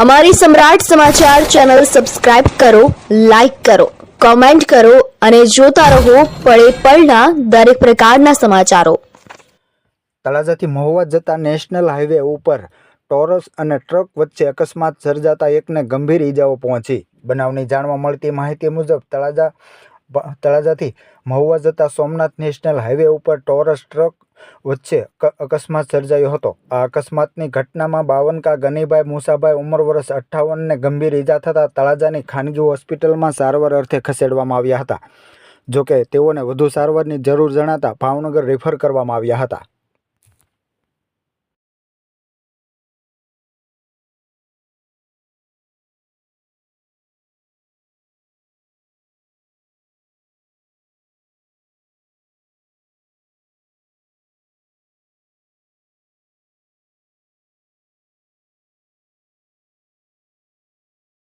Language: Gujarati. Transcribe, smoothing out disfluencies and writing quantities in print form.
અમારી સમ્રાટ સમાચાર ચેનલ સબસ્ક્રાઇબ કરો, લાઇક કરો, કોમેન્ટ કરો અને જોતા રહો પળે પળના દરેક પ્રકારના સમાચારો। તળાજાથી મહુવા જતા નેશનલ હાઈવે ઉપર ટોરસ અને ટ્રક વચ્ચે અકસ્માત સર્જાતા એકને ગંભીર ઈજાઓ પહોંચી। બનાવની જાણવા મળતી માહિતી મુજબ તળાજાથી મહુવા જતા સોમનાથ નેશનલ હાઈવે ઉપર ટોરસ ટ્રક વચ્ચે અકસ્માત સર્જાયો હતો। આ અકસ્માતની ઘટનામાં 52 ગનીભાઈ મુસાભાઈ ઉંમર વર્ષ 58ને ગંભીર ઈજા થતાં તળાજાની ખાનગી હોસ્પિટલમાં સારવાર અર્થે ખસેડવામાં આવ્યા હતા। જોકે તેઓને વધુ સારવારની જરૂર જણાતા ભાવનગર રેફર કરવામાં આવ્યા હતા।